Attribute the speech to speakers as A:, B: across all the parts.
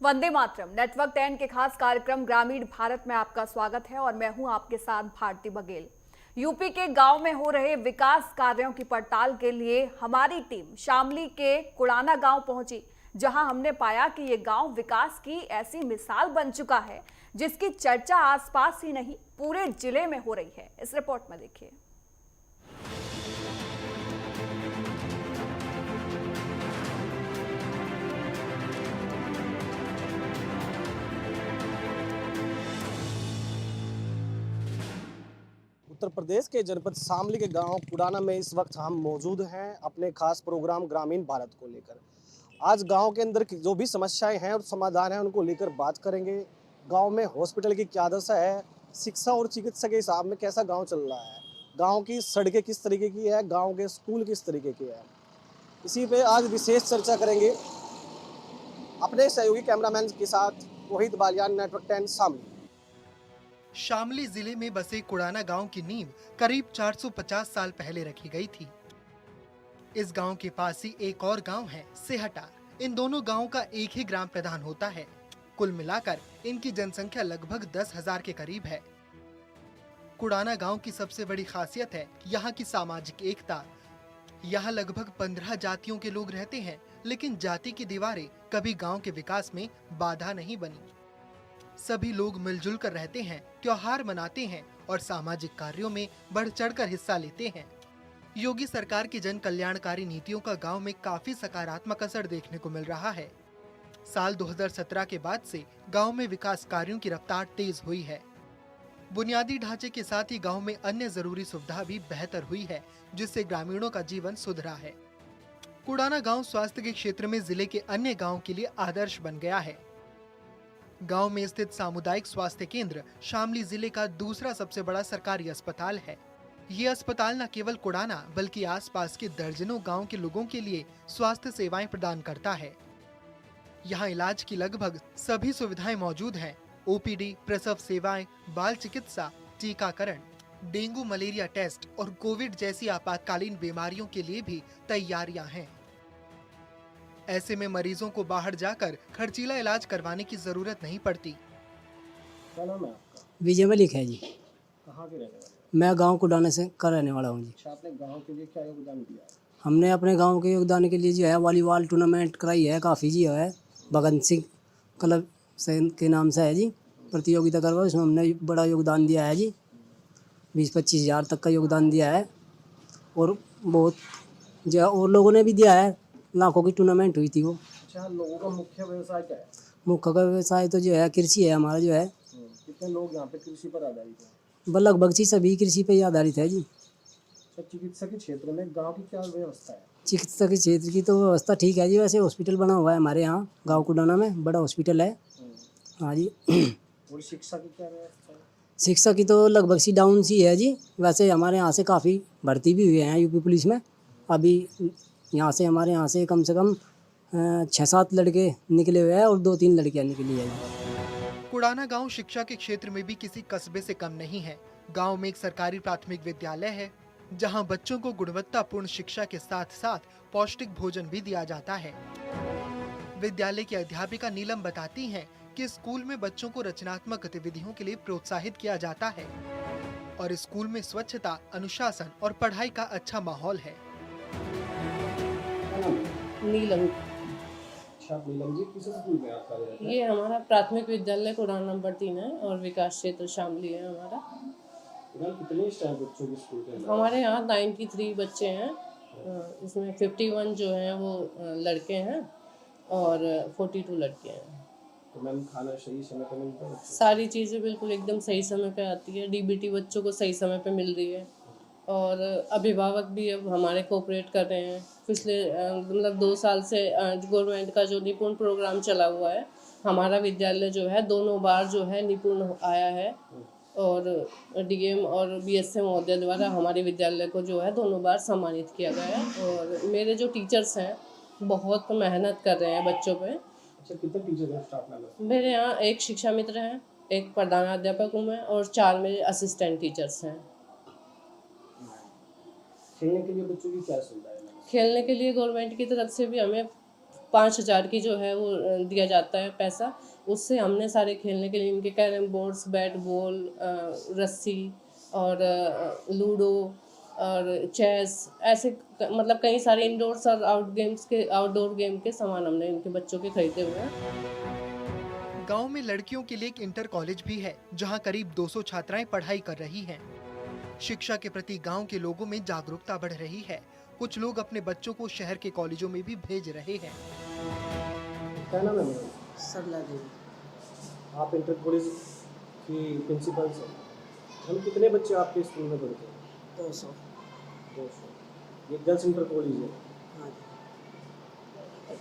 A: Vande Mataram. Network 10 के खास कार्यक्रम ग्रामीण भारत में आपका स्वागत है और मैं हूं आपके साथ भारती बघेल। यूपी के गांव में हो रहे विकास कार्यों की पड़ताल के लिए हमारी टीम शामली के कुड़ाना गांव पहुंची, जहां हमने पाया कि ये गांव विकास की ऐसी मिसाल बन चुका है जिसकी चर्चा आसपास ही नहीं पूरे जिले में हो रही है। इस रिपोर्ट में देखिए।
B: उत्तर प्रदेश के जनपद शामली के गांव कुड़ाना में इस वक्त हम मौजूद हैं अपने खास प्रोग्राम ग्रामीण भारत को लेकर। आज गांव के अंदर जो भी समस्याएं हैं और समाधान हैं उनको लेकर बात करेंगे। गांव में हॉस्पिटल की क्या दशा है, शिक्षा और चिकित्सा के हिसाब में कैसा गांव चल रहा है, गांव की सड़कें किस तरीके की है, गांव के स्कूल किस तरीके के है, इसी पे आज विशेष चर्चा करेंगे अपने सहयोगी कैमरामैन के साथ। वहीद बालियान, नेटवर्क 10 शामली।
C: शामली जिले में बसे कुड़ाना गांव की नींव करीब 450 साल पहले रखी गई थी। इस गांव के पास ही एक और गांव है सेहटा। इन दोनों गांवों का एक ही ग्राम प्रधान होता है। कुल मिलाकर इनकी जनसंख्या लगभग 10,000 के करीब है। कुड़ाना गांव की सबसे बड़ी खासियत है यहाँ की सामाजिक एकता। यहाँ लगभग 15 जातियों के लोग रहते हैं, लेकिन जाति की दीवारें कभी गांव के विकास में बाधा नहीं बनी। सभी लोग मिलजुल कर रहते हैं, त्योहार मनाते हैं और सामाजिक कार्यों में बढ़ चढ़कर हिस्सा लेते हैं। योगी सरकार की जन कल्याणकारी नीतियों का गांव में काफी सकारात्मक असर देखने को मिल रहा है। साल 2017 के बाद से गांव में विकास कार्यों की रफ्तार तेज हुई है। बुनियादी ढांचे के साथ ही गांव में अन्य जरूरी सुविधा भी बेहतर हुई है, जिससे ग्रामीणों का जीवन सुधरा है। कुड़ाना गांव स्वास्थ्य के क्षेत्र में जिले के अन्य गांव के लिए आदर्श बन गया है। गांव में स्थित सामुदायिक स्वास्थ्य केंद्र शामली जिले का दूसरा सबसे बड़ा सरकारी अस्पताल है। ये अस्पताल न केवल कुड़ाना बल्कि आसपास के दर्जनों गांव के लोगों के लिए स्वास्थ्य सेवाएं प्रदान करता है। यहाँ इलाज की लगभग सभी सुविधाएं मौजूद हैं। ओपीडी, प्रसव सेवाएं, बाल चिकित्सा, टीकाकरण, डेंगू मलेरिया टेस्ट और कोविड जैसी आपातकालीन बीमारियों के लिए भी तैयारियां हैं। ऐसे में मरीजों को बाहर जाकर खर्चीला इलाज करवाने की जरूरत नहीं पड़ती।
B: क्या नाम है आपका?
D: विजय मलिक है जी।
B: कहाँ के रहने वाले?
D: मैं गांव कुड़ाने से का रहने वाला हूँ जी।
B: अच्छा, आपने गांव के लिए क्या योगदान दिया है?
D: हमने अपने गांव के योगदान के लिए जो है वॉलीबॉल टूर्नामेंट कराई है, काफ़ी जी है। भगत सिंह क्लब से के नाम से है जी, प्रतियोगिता करवा, उसमें हमने बड़ा योगदान दिया है जी। 20-25 हज़ार तक का योगदान दिया है और बहुत जो और लोगों ने भी दिया है। लाखों की टूर्नामेंट हुई थी वो।
B: अच्छा, लोगों का मुख्य व्यवसाय क्या है?
D: मुख्य का व्यवसाय तो जो है कृषि है हमारा जो है।
B: कितने लोग यहाँ पे कृषि पर आधारित हैं?
D: लगभग जी सभी कृषि पे ही आधारित है जी।
B: अच्छा, चिकित्सा के क्षेत्र में गांव की क्या व्यवस्था है?
D: चिकित्सा के क्षेत्र की तो व्यवस्था ठीक है जी। वैसे हॉस्पिटल बना हुआ है हमारे यहाँ गांव कुड़ाना में, बड़ा हॉस्पिटल है। हाँ जी।
B: और शिक्षा की क्या व्यवस्था है?
D: शिक्षा की तो लगभग सी डाउन सी है जी। वैसे हमारे यहाँ से काफ़ी भर्ती भी हुए हैं यूपी पुलिस में। अभी यहाँ से हमारे यहाँ से कम 6-7 लड़के निकले हुए हैं और 2-3 लड़कियाँ निकली है।
C: कुड़ाना गांव शिक्षा के क्षेत्र में भी किसी कस्बे से कम नहीं है। गांव में एक सरकारी प्राथमिक विद्यालय है, जहां बच्चों को गुणवत्तापूर्ण शिक्षा के साथ साथ पौष्टिक भोजन भी दिया जाता है। विद्यालय की अध्यापिका नीलम बताती हैं कि स्कूल में बच्चों को रचनात्मक गतिविधियों के लिए प्रोत्साहित किया जाता है और स्कूल में स्वच्छता, अनुशासन और पढ़ाई का अच्छा माहौल है।
E: नीलम,
B: अच्छा नीलम जी, किस स्कूल में आप कार्यरत हैं?
E: ये हमारा प्राथमिक विद्यालय कुड़ाना नंबर 3 है और विकास क्षेत्र शामली है हमारा।
B: मैम, कितने स्टाफ बच्चों के स्कूल के अंदर?
E: हमारे यहाँ 93 बच्चे हैं। इसमें 51 जो हैं वो लड़के हैं और 42 लड़कियाँ हैं।
B: तो मैम, खाना सही समय पर मिलता है?
E: सारी चीज़ें बिल्कुल एकदम सही समय पे आती है। डीबीटी बच्चों को सही समय पे मिल रही है और अभिभावक भी अब हमारे कोऑपरेट कर रहे हैं। पिछले मतलब 2 साल से गवर्नमेंट का जो निपुण प्रोग्राम चला हुआ है, हमारा विद्यालय जो है दोनों बार जो है निपुण आया है और डीएम और बीएसए महोदय द्वारा हमारे विद्यालय को जो है दोनों बार सम्मानित किया गया है। और मेरे जो टीचर्स हैं बहुत मेहनत कर रहे हैं बच्चों पे।
B: अच्छा, कितने टीचर हैं स्टाफ मेंबर?
E: मेरे यहाँ एक शिक्षा मित्र हैं, एक प्रधानाध्यापक हूँ मैं और 4 मेरे असिस्टेंट टीचर्स हैं।
B: खेलने के लिए बच्चों की क्या सुविधा है?
E: खेलने के लिए गवर्नमेंट की तरफ से भी हमें 5,000 की जो है वो दिया जाता है पैसा। उससे हमने सारे खेलने के लिए इनके कैरम बोर्ड्स, बैट बॉल, रस्सी और लूडो और चेस, ऐसे मतलब कई सारे इंडोर्स और आउटडोर गेम के सामान हमने इनके बच्चों के खरीदे हुए हैं।
C: गांव में लड़कियों के लिए एक इंटर कॉलेज भी है, जहां करीब 200 छात्राएं पढ़ाई कर रही हैं। शिक्षा के प्रति गांव के लोगों में जागरूकता बढ़ रही है। कुछ लोग अपने बच्चों को शहर के कॉलेजों में भी भेज रहे हैं।
B: क्या नाम है मैडम?
D: सरला देवी।
B: आप इंटर कॉलेज की प्रिंसिपल हैं। हम कितने बच्चे आपके स्कूल में पढ़ते हैं?
D: 200।
B: 200। ये गर्ल्स इंटर कॉलेज है।
D: हाँ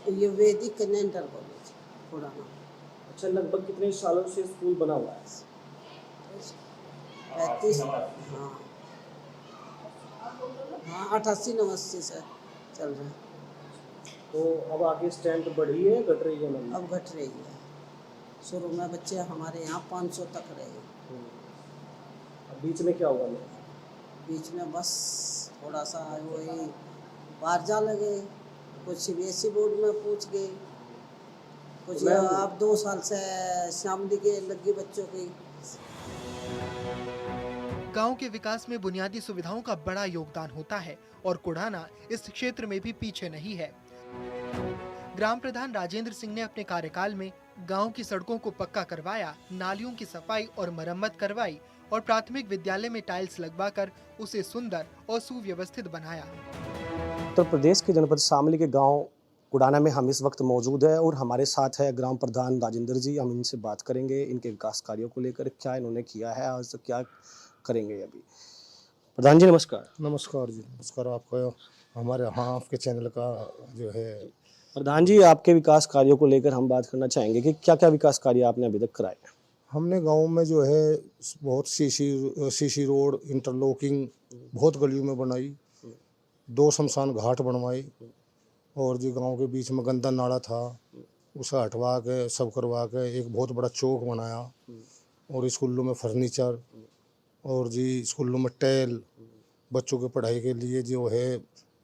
D: जी, ये वैदिक कन्या इंटर कॉलेज पुराना।
B: अच्छा, लगभग कितने सालों से स्कूल बना हुआ है?
D: 35। हाँ 88-89 से चल रहा है।
B: तो अब आगे स्ट्रेंथ बढ़ी है, घट रही है? मैम
D: अब घट रही है। शुरू में बच्चे हमारे यहाँ 500 तक रहे।
B: अब बीच में क्या हुआ? मैम
D: बीच में बस थोड़ा सा वही बाहर जा लगे, कुछ CBSE बोर्ड में पूछ गए, कुछ अब 2 साल से शामली के लगी बच्चों की।
C: गांव के विकास में बुनियादी सुविधाओं का बड़ा योगदान होता है और कुड़ाना इस क्षेत्र में भी पीछे नहीं है। ग्राम प्रधान राजेंद्र सिंह ने अपने कार्यकाल में गांव की सड़कों को पक्का करवाया, नालियों की सफाई और मरम्मत करवाई और प्राथमिक विद्यालय में टाइल्स लगवाकर उसे सुंदर और सुव्यवस्थित बनाया।
B: उत्तर प्रदेश के जनपद शामली के गांव कुड़ाना में हम इस वक्त मौजूद है और हमारे साथ है ग्राम प्रधान राजेंद्र जी। हम इनसे बात करेंगे इनके विकास कार्यों को लेकर, क्या इन्होंने किया है, आज तक क्या करेंगे। अभी प्रधान जी नमस्कार।
F: नमस्कार जी, नमस्कार आपको, हमारे यहाँ आपके चैनल का जो है।
B: प्रधान जी, आपके विकास कार्यों को लेकर हम बात करना चाहेंगे कि क्या क्या विकास कार्य आपने अभी तक कराए?
F: हमने गांव में जो है बहुत सीसी रोड, इंटरलॉकिंग बहुत गलियों में बनाई, 2 शमशान घाट बनवाई और जो गांव के बीच में गंदा नाला था उसे हटवा के सब करवा के एक बहुत बड़ा चौक बनाया और स्कूलों में फर्नीचर और जी स्कूलों में टाइल, बच्चों के पढ़ाई के लिए जो है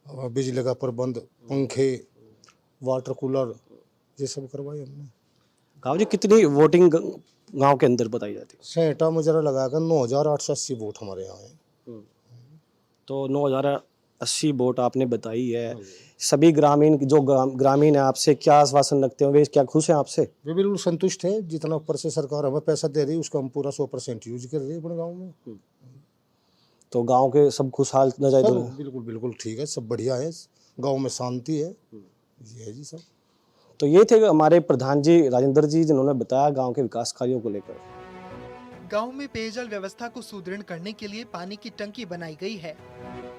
F: बिजली का प्रबंध, पंखे, वाटर कूलर, ये सब करवाए हमने।
B: गाँव जी कितनी वोटिंग गांव के अंदर बताई जाती है?
F: सेंटा मुजरा लगाकर 9,880 वोट हमारे यहाँ है।
B: तो 9,080 वोट आपने बताई है। सभी ग्रामीण जो ग्रामीण है आपसे क्या आश्वासन रखते हैं, वे क्या खुश हैं आपसे?
F: वे बिल्कुल संतुष्ट है। जितना ऊपर से सरकार हमें पैसा दे रही है उसका हम पूरा 100% यूज कर रहे हैं अपने गाँव में।
B: तो गांव के सब खुशहाल नजर? तो
F: बिल्कुल बिल्कुल ठीक है, सब बढ़िया है, गाँव में शांति है, ये है जी सब।
B: तो ये थे हमारे प्रधान जी राजेंद्र जी, जिन्होंने बताया गांव के विकास कार्यों को लेकर।
C: गांव में पेयजल व्यवस्था को सुदृढ़ करने के लिए पानी की टंकी बनाई गई है,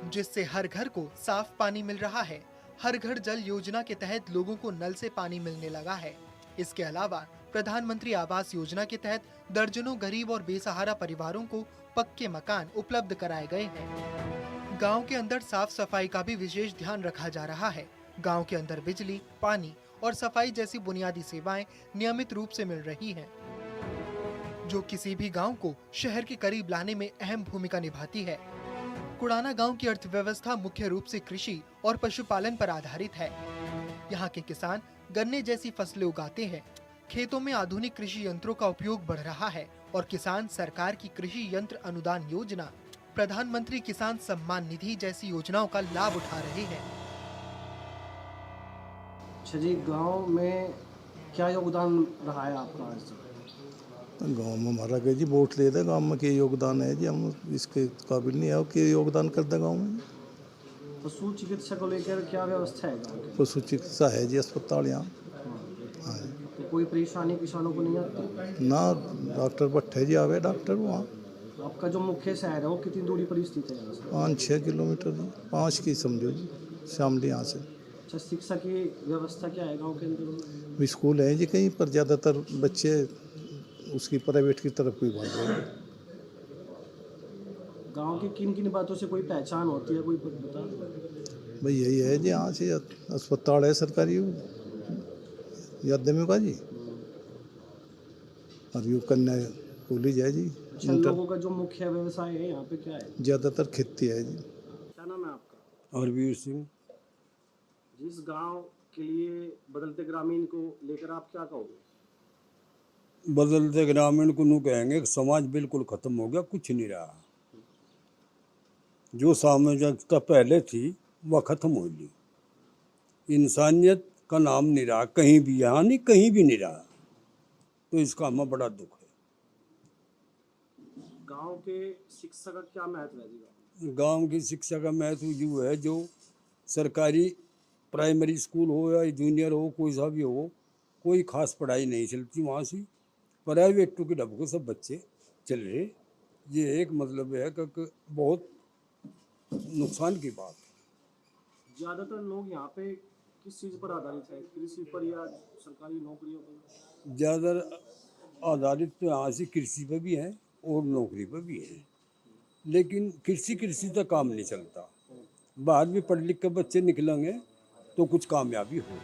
C: जिससे हर घर को साफ पानी मिल रहा है। हर घर जल योजना के तहत लोगों को नल से पानी मिलने लगा है। इसके अलावा प्रधानमंत्री आवास योजना के तहत दर्जनों गरीब और बेसहारा परिवारों को पक्के मकान उपलब्ध कराए गए हैं। गांव के अंदर साफ सफाई का भी विशेष ध्यान रखा जा रहा है। गांव के अंदर बिजली, पानी और सफाई जैसी बुनियादी सेवाएं नियमित रूप से मिल रही हैं, जो किसी भी गांव को शहर के करीब लाने में अहम भूमिका निभाती है। कुड़ाना गांव की अर्थव्यवस्था मुख्य रूप से कृषि और पशुपालन पर आधारित है। यहाँ के किसान गन्ने जैसी फसलें उगाते हैं। खेतों में आधुनिक कृषि यंत्रों का उपयोग बढ़ रहा है और किसान सरकार की कृषि यंत्र अनुदान योजना, प्रधानमंत्री किसान सम्मान निधि जैसी योजनाओं का लाभ उठा रहे हैं।
B: अच्छा जी, गांव में क्या योगदान रहा है आपका आज तक?
G: गांव में हमारा के जी वोट लेते, गांव में के योगदान है जी, हम इसके काबिल नहीं है कि योगदान करते गांव में।
B: पशु चिकित्सा को लेकर क्या व्यवस्था है गांव की?
G: पशु चिकित्सा है जी, अस्पताल यहाँ। हाँ
B: तो कोई परेशानी किसानों को नहीं आती?
G: ना, डॉक्टर भट्टे जी आवे डॉक्टर वहाँ।
B: आपका जो मुख्य शहर है वो कितनी दूरी पर स्थित है यहाँ से?
G: 5-6 किलोमीटर जी, 5 की समझो जी, शामली यहाँ से।
B: अच्छा, शिक्षा की व्यवस्था क्या है गाँव के अंदर?
G: स्कूल है जी कहीं पर, ज़्यादातर बच्चे उसकी प्राइवेट की तरफ कोई भाग रहे हैं।
B: गांव की किन किन बातों से कोई पहचान होती है, कोई बता दो?
G: भाई यही है जी, यहाँ से अस्पताल है सरकारी यादव का जी, और यू कन्या कॉलेज है जी।
B: अच्छा, लोगों का जो मुख्य व्यवसाय है यहाँ पे क्या है?
G: ज़्यादातर खेती है जी।
B: क्या नाम है आपका?
H: हरवीर सिंह।
B: जिस गांव के लिए बदलते ग्रामीण को लेकर आप क्या कहोगे?
H: बदलते ग्रामीण को नू कहेंगे कि समाज बिल्कुल खत्म हो गया, कुछ नहीं रहा। जो सामाजिकता पहले थी वह खत्म हो गई। इंसानियत का नाम नहीं रहा कहीं भी, यहाँ नहीं कहीं भी नहीं रहा। तो इसका हमें बड़ा दुख है।
B: गांव के शिक्षा का क्या महत्व है जी?
H: गांव की शिक्षा का महत्व यूँ है, जो सरकारी प्राइमरी स्कूल हो या जूनियर हो, कोई सा भी हो, कोई खास पढ़ाई नहीं चलती वहाँ से। प्राइवेट टू के ढब सब बच्चे चल रहे। ये एक मतलब है कि बहुत नुकसान की बात है।
B: ज्यादातर लोग यहाँ पे किस चीज पर आधारित है, कृषि पर या सरकारी नौकरियों पर?
H: ज़्यादा आधारित तो यहाँ से कृषि पर भी है और नौकरी पर भी है, लेकिन कृषि तक काम नहीं चलता। बाहर भी पढ़ लिख कर बच्चे निकलेंगे तो कुछ कामयाबी हो।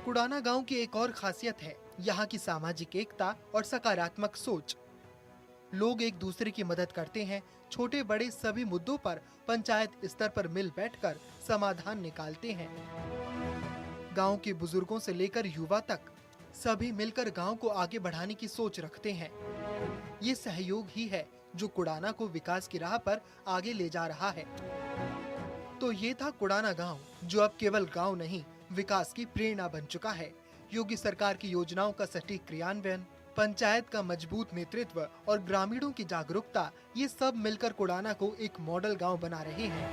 C: कुड़ाना गांव की एक और खासियत है यहाँ की सामाजिक एकता और सकारात्मक सोच। लोग एक दूसरे की मदद करते हैं। छोटे बड़े सभी मुद्दों पर पंचायत स्तर पर मिल बैठकर समाधान निकालते हैं। गांव के बुजुर्गों से लेकर युवा तक सभी मिलकर गांव को आगे बढ़ाने की सोच रखते हैं। ये सहयोग ही है जो कुड़ाना को विकास की राह पर आगे ले जा रहा है। तो ये था कुड़ाना गांव, जो अब केवल गांव नहीं, विकास की प्रेरणा बन चुका है। योगी सरकार की योजनाओं का सटीक क्रियान्वयन, पंचायत का मजबूत नेतृत्व और ग्रामीणों की जागरूकता, ये सब मिलकर कुड़ाना को एक मॉडल गांव बना रहे हैं।